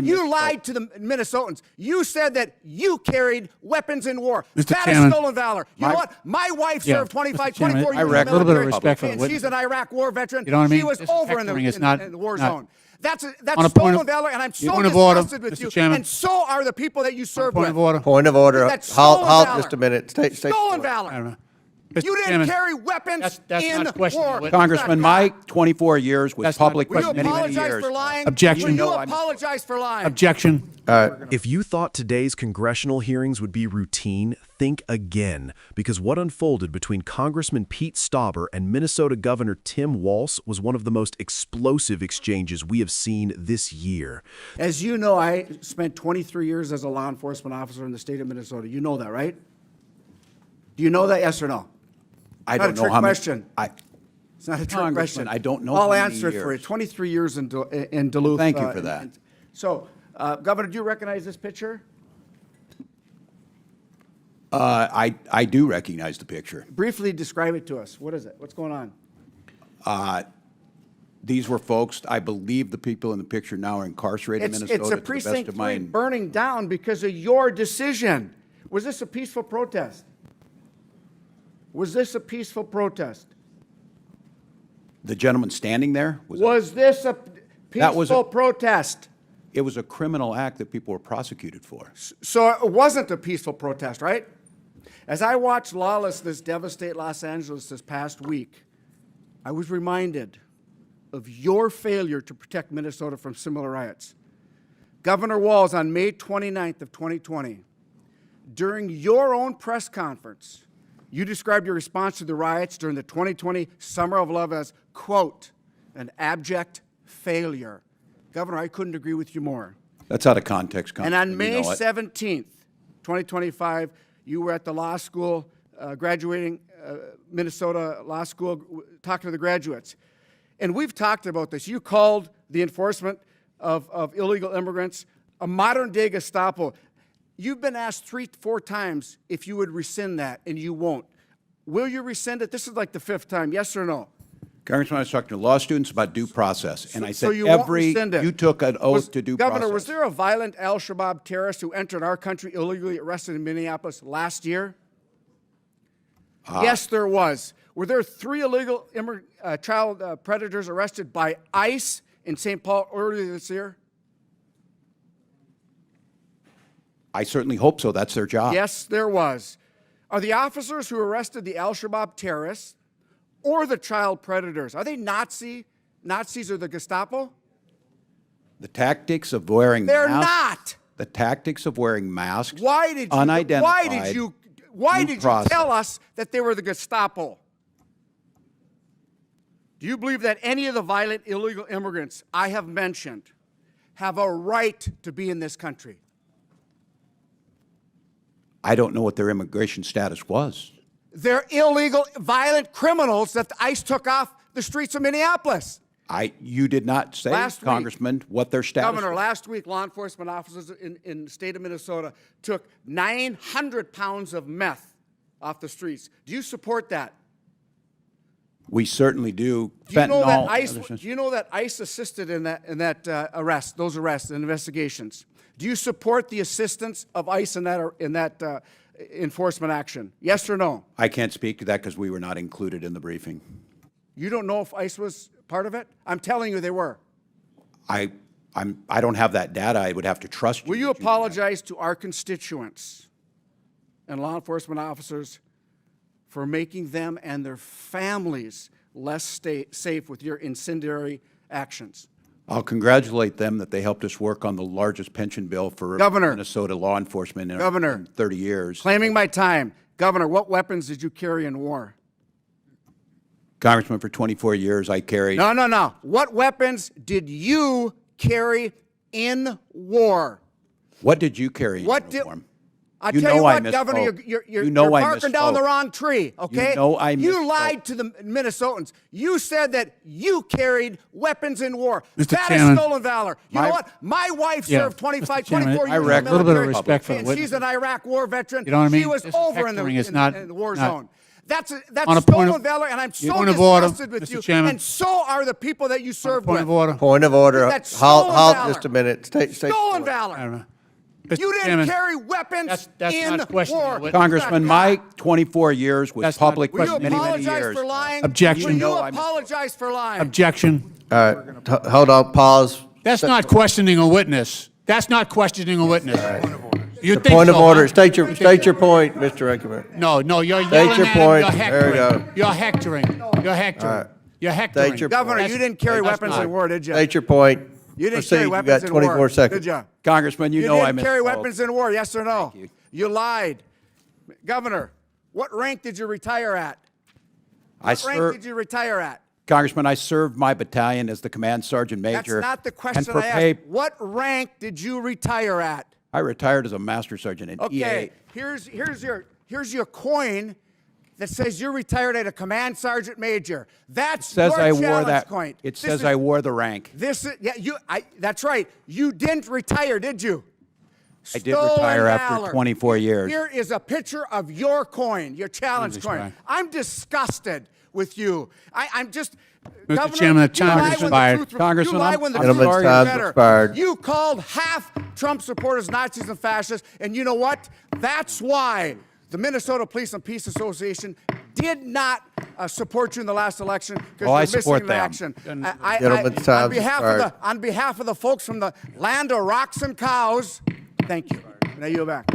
You lied to the Minnesotans. You said that you carried weapons in war. Mr. That Chairman, is stolen valor. You know what? My wife served 25, Mr. Chairman, 24 years in the a little bit of military, respect for the and witness. she's an Iraq war veteran. You know what I mean? She was This over in heckling is the war zone. That's On a point stolen of- valor, and I'm so point of order, disgusted with Mr. you. Chairman. And so are the people that you served Point with. of order. Point of order. That's stolen Halt valor. just a minute. Stay Stolen valor. Mr. You didn't Chairman, carry weapons that's in not questioning war. the witness. Congressman, my 24 years was That's not- public Will for you many, many apologize years. for lying? Objection. Will No, you I misspoke. apologize for lying? Objection. If you thought today's congressional hearings would be routine, think again, because what unfolded between Congressman Pete Stauber and Minnesota Governor Tim Walz was one of the most explosive exchanges we have seen this year. As you know, I spent 23 years as a law enforcement officer in the state of Minnesota. You know that, right? Do you know that, yes or no? I Not don't a know trick how many. question. It's not a trick Congressman, question. I don't know I'll how many answer it for you. years. 23 years in Duluth. Thank you for that. So, Governor, do you recognize this picture? I do recognize the picture. Briefly describe it to us. What is it? What's going on? These were folks, I believe the people in the picture now are incarcerated in Minnesota. It's a to the best precinct of 3 my burning down because of your decision. Was this a peaceful protest? Was this a peaceful protest? The gentleman standing there Was this a That was a- peaceful protest? it was a criminal act that people were prosecuted for. So it wasn't a peaceful protest, right? As I watched lawlessness devastate Los Angeles this past week, I was reminded of your failure to protect Minnesota from similar riots. Governor Walz, on May 29th of 2020, during your own press conference, you described your response to the riots during the 2020 Summer of Love as, quote, an abject failure. Governor, I couldn't agree with you more. That's out of context, And Congressman. on May you know it. 17th, 2025, you were at the law school, graduating Minnesota Law School, talking to the graduates. And we've talked about this. You called the enforcement of illegal immigrants a modern-day Gestapo. You've been asked 3-4 times if you would rescind that, and you won't. Will you rescind it? This is like the 5th time, yes or no? Congressman, I was talking to law students about due process, and I said you won't rescind it. you took an oath to due Governor, process. was there a violent al-Shabaab terrorist who entered our country illegally arrested in Minneapolis last year? Yes, there was. Were there 3 illegal child predators arrested by ICE in St. Paul earlier this year? I certainly hope so. That's their job. Yes, there was. Are the officers who arrested the al-Shabaab terrorists or the child predators, are they Nazis or the Gestapo? The tactics of wearing They're masks. not. The tactics of wearing masks. Why did unidentified. you due process. tell us that they were the Gestapo? Do you believe that any of the violent illegal immigrants I have mentioned have a right to be in this country? I don't know what their immigration status was. They're illegal, violent criminals that the ICE took off the streets of Minneapolis. You did not say, Last week, Congressman, what their status Governor, was. last week, law enforcement officers in the state of Minnesota took 900 pounds of meth off the streets. Do you support that? We certainly do. Do you know that Fentanyl, ICE? other things. Do you know that ICE assisted in that those arrests and investigations? Do you support the assistance of ICE in that enforcement action? Yes or no? I can't speak to that because we were not included in the briefing. You don't know if ICE was part of it? I'm telling you they were. I don't have that data. I would have to trust you. Will you that know that. apologize to our constituents and law enforcement officers for making them and their families less safe with your incendiary actions? I'll congratulate them that they helped us work on the largest pension bill for Governor. Minnesota law enforcement in Governor. 30 years. Claiming my time. Governor, what weapons did you carry in war? Congressman, for 24 years, I carried. No. What weapons did you carry in war? What did you carry in What did? uniform? I You tell you know I what, Governor, misspoke. you're You know I barking down the misspoke. wrong tree, okay? You know I You misspoke. lied to the Minnesotans. You said that you carried weapons in war. Mr. That Chairman. is stolen valor. You know what? My wife served 25, Mr. Chairman, 24 years in the reckon- military. A little bit of respect for the and witness. she's an Iraq war veteran. You know what I mean? She was This over in heckling is not- the war not- zone. That's On a point stolen of- valor, and I'm so Point of order, disgusted with Mr. you. Chairman. And so are the people that you served Point with. of order. Point of order. That's stolen Halt valor. just a minute. State Stolen valor. Mr. You didn't Chairman, carry weapons that's in not questioning war. the witness. Congressman, my 24 years was That's not public Will for you many, many apologize years. for lying? Objection. Will you know I misspoke. apologize for lying? Objection. All right, hold on, pause. That's not questioning a witness. That's not questioning a witness. You think Point of so, order. huh? State your point, Mr. Rankin. No, you're State yelling your at point. him. You're There we hectoring. go. You're hectoring. You're hectoring. You're hectoring. State your Governor, That's- you didn't carry that's weapons not- in war, did you? State your point. You didn't Proceed. carry You weapons got in 24 war, seconds. did you? Congressman, you You know I didn't carry misspoke. weapons in war, yes or no? You lied. Governor, what rank did you retire at? I What rank served, did you retire at? Congressman, I served my battalion as the command sergeant That's major. not the and question for I pay- asked. What rank did you retire at? I retired as a master sergeant in Okay, EA. here's your coin that says you're retired at a command sergeant major. That's Says your I wore challenge that. coin. It This says is- I wore the rank. This is that's right. You didn't retire, did you? I did Stolen retire after valor. 24 years. Here is a picture of your coin, your challenge Jesus coin. Christ. I'm disgusted with you. I'm just. Mr. Governor, Chairman, the you time lie has when the expired. truth- Congressman, you lie I'm- when the I'm truth Gentleman's is time's better. expired. You called half Trump supporters Nazis and fascists, and you know what? That's why the Minnesota Police and Peace Association did not support you in the last election because Oh, I you're missing support in them. action. Gentleman's time's expired. On behalf of the folks from the land of rocks and cows, thank you. Now you're back.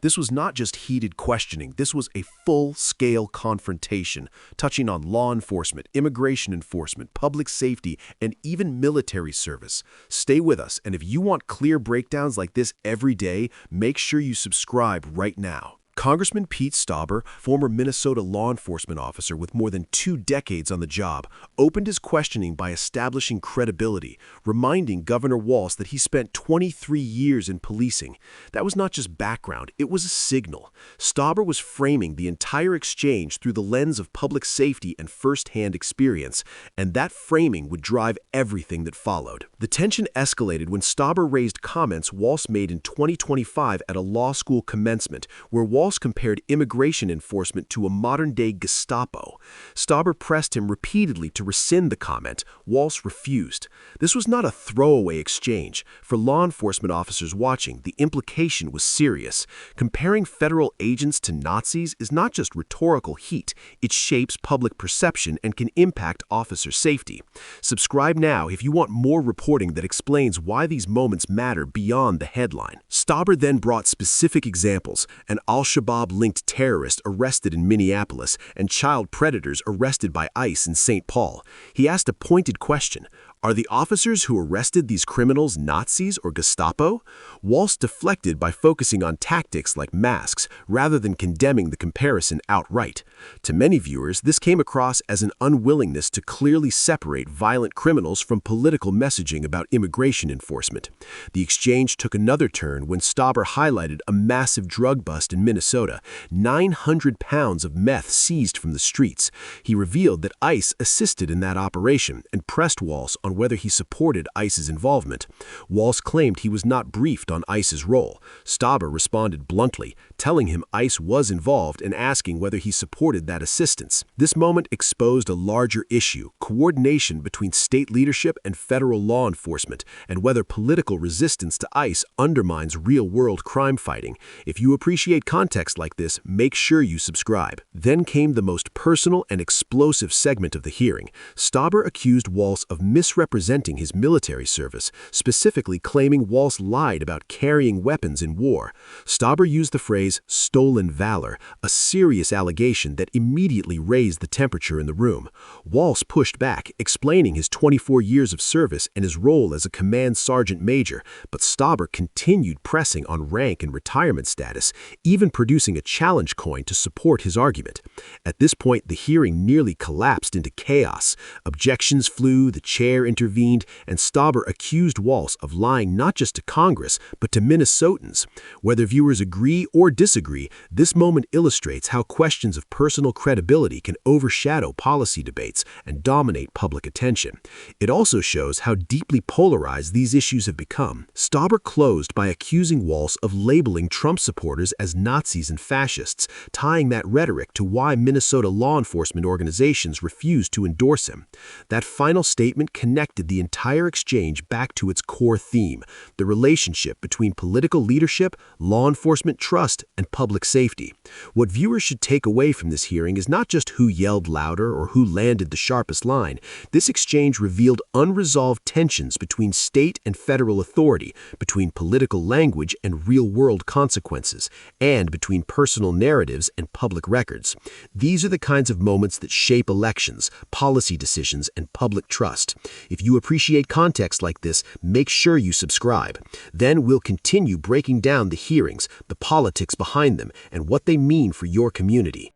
This was not just heated questioning, this was a full-scale confrontation, touching on law enforcement, immigration enforcement, public safety, and even military service. Stay with us, and if you want clear breakdowns like this every day, make sure you subscribe right now. Congressman Pete Stauber, former Minnesota law enforcement officer with more than 2 decades on the job, opened his questioning by establishing credibility, reminding Governor Walz that he spent 23 years in policing. That was not just background, it was a signal. Stauber was framing the entire exchange through the lens of public safety and first-hand experience, and that framing would drive everything that followed. The tension escalated when Stauber raised comments Walz made in 2025 at a law school commencement, where Walz compared immigration enforcement to a modern-day Gestapo. Stauber pressed him repeatedly to rescind the comment. Walz refused. This was not a throwaway exchange. For law enforcement officers watching, the implication was serious. Comparing federal agents to Nazis is not just rhetorical heat. It shapes public perception and can impact officer safety. Subscribe now if you want more reporting that explains why these moments matter beyond the headline. Stauber then brought specific examples: an Al-Shabaab-linked terrorist arrested in Minneapolis and child predators arrested by ICE in St. Paul. He asked a pointed question: are the officers who arrested these criminals Nazis or Gestapo? Walz deflected by focusing on tactics like masks rather than condemning the comparison outright. To many viewers, this came across as an unwillingness to clearly separate violent criminals from political messaging about immigration enforcement. The exchange took another turn when Stauber highlighted a massive drug bust in Minnesota, 900 pounds of meth seized from the streets. He revealed that ICE assisted in that operation and pressed Walz on whether he supported ICE's involvement. Walz claimed he was not briefed on ICE's role. Stauber responded bluntly, telling him ICE was involved and asking whether he supported that assistance. This moment exposed a larger issue: coordination between state leadership and federal law enforcement, and whether political resistance to ICE undermines real-world crime fighting. If you appreciate context like this, make sure you subscribe. Then came the most personal and explosive segment of the hearing. Stauber accused Walz of misrepresenting his military service, specifically claiming Walz lied about carrying weapons in war. Stauber used the phrase "stolen valor," a serious allegation that immediately raised the temperature in the room. Walz pushed back, explaining his 24 years of service and his role as a command sergeant major, but Stauber continued pressing on rank and retirement status, even producing a challenge coin to support his argument. At this point, the hearing nearly collapsed into chaos. Objections flew, the chair intervened, and Stauber accused Walz of lying not just to Congress, but to Minnesotans. Whether viewers agree or disagree, this moment illustrates how questions of personal credibility can overshadow policy debates and dominate public attention. It also shows how deeply polarized these issues have become. Stauber closed by accusing Walz of labeling Trump supporters as Nazis and fascists, tying that rhetoric to why Minnesota law enforcement organizations refused to endorse him. That final statement connected the entire exchange back to its core theme, the relationship between political leadership, law enforcement trust, and public safety. What viewers should take away from this hearing is not just who yelled louder or who landed the sharpest line. This exchange revealed unresolved tensions between state and federal authority, between political language and real-world consequences, and between personal narratives and public records. These are the kinds of moments that shape elections, policy decisions, and public trust. If you appreciate context like this, make sure you subscribe. Then we'll continue breaking down the hearings, the politics behind them, and what they mean for your community.